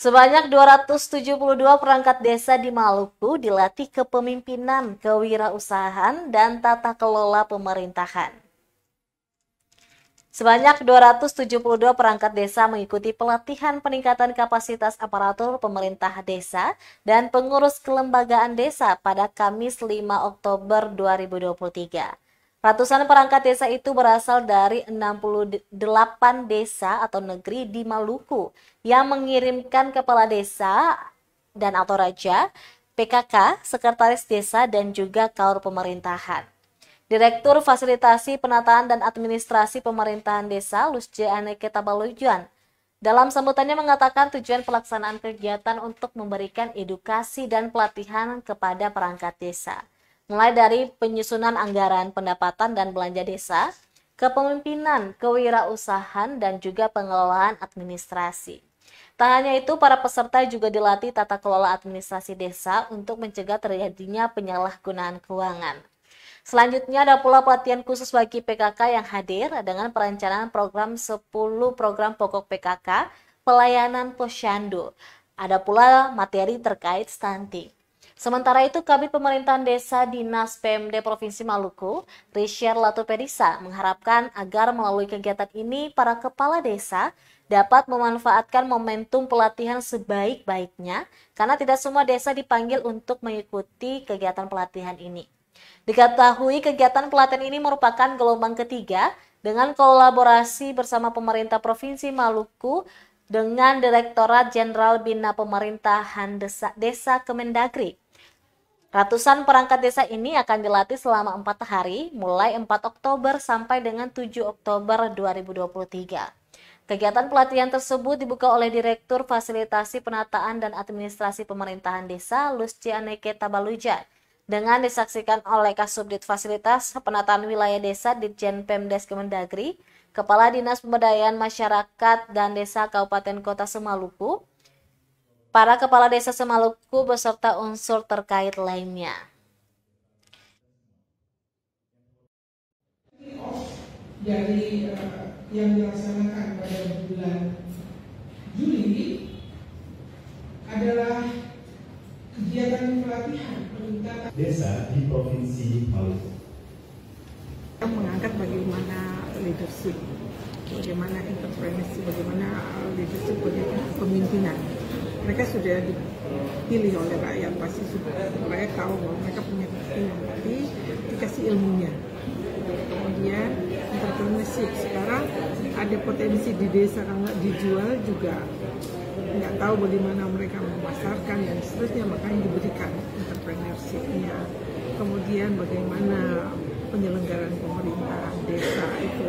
Sebanyak 272 perangkat desa di Maluku dilatih kepemimpinan, kewirausahaan, dan tata kelola pemerintahan. Sebanyak 272 perangkat desa mengikuti pelatihan peningkatan kapasitas aparatur pemerintah desa dan pengurus kelembagaan desa pada Kamis 5 Oktober 2023. Ratusan perangkat desa itu berasal dari 68 desa atau negeri di Maluku yang mengirimkan kepala desa dan atau raja, PKK, sekretaris desa, dan juga kaur pemerintahan. Direktur Fasilitasi Penataan dan Administrasi Pemerintahan Desa, Lusje Aneke Tabalujuan, dalam sambutannya mengatakan tujuan pelaksanaan kegiatan untuk memberikan edukasi dan pelatihan kepada perangkat desa, mulai dari penyusunan anggaran pendapatan dan belanja desa, kepemimpinan, kewirausahaan, dan juga pengelolaan administrasi. Tak hanya itu, para peserta juga dilatih tata kelola administrasi desa untuk mencegah terjadinya penyalahgunaan keuangan. Selanjutnya ada pula pelatihan khusus bagi PKK yang hadir dengan perencanaan program 10 program pokok PKK, pelayanan posyandu. Ada pula materi terkait stunting. Sementara itu, Kabid Pemerintahan Desa Dinas PMD Provinsi Maluku, Risher Latupedisa, mengharapkan agar melalui kegiatan ini para kepala desa dapat memanfaatkan momentum pelatihan sebaik-baiknya karena tidak semua desa dipanggil untuk mengikuti kegiatan pelatihan ini. Diketahui kegiatan pelatihan ini merupakan gelombang ketiga dengan kolaborasi bersama pemerintah Provinsi Maluku dengan Direktorat Jenderal Bina Pemerintahan Desa Kemendagri. Ratusan perangkat desa ini akan dilatih selama 4 hari, mulai 4 Oktober sampai dengan 7 Oktober 2023. Kegiatan pelatihan tersebut dibuka oleh Direktur Fasilitasi Penataan dan Administrasi Pemerintahan Desa, Lusje Aneke Tabalujuan, dengan disaksikan oleh Kasubdit Fasilitas Penataan Wilayah Desa Ditjen Pemdes Kemendagri, Kepala Dinas Pemberdayaan Masyarakat dan Desa Kabupaten Kota Semaluku, para kepala desa Semaluku beserta unsur terkait lainnya. Dari yang dilaksanakan pada bulan Juli adalah kegiatan pelatihan peningkatan desa di Provinsi Maluku. Mengangkat bagaimana leadership, bagaimana entrepreneurship, bagaimana leadership, bagaimana kepemimpinan. Mereka sudah dipilih oleh rakyat, pasti rakyat tahu bahwa mereka punya kepemimpinan, tapi dikasih ilmunya. Kemudian entrepreneurship, sekarang ada potensi di desa, kalau nggak dijual juga nggak tahu bagaimana mereka memasarkan dan seterusnya, makanya diberikan entrepreneurship-nya. Kemudian bagaimana penyelenggaraan pemerintahan desa itu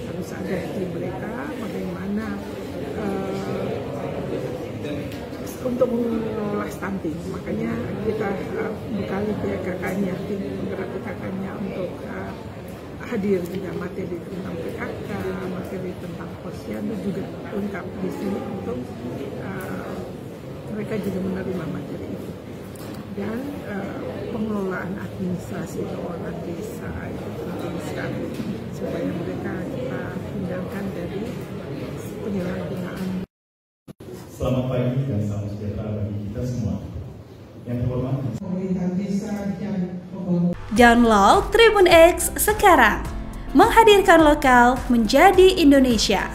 harus ada di mereka, bagaimana untuk mengelola stunting, makanya kita bekali PKK-nya, tim penggerak PKK-nya untuk hadir juga materi tentang PKK, materi tentang posyandu juga lengkap di sini untuk mereka juga menerima materi itu. Dan pengelolaan administrasi keuangan desa itu penting sekali supaya mereka kita hindarkan dari penyalahgunaan. Selamat pagi dan salam sejahtera bagi kita semua. Yang terhormat pemerintah desa dan pembangunan. Download Tribun X sekarang, menghadirkan lokal menjadi Indonesia.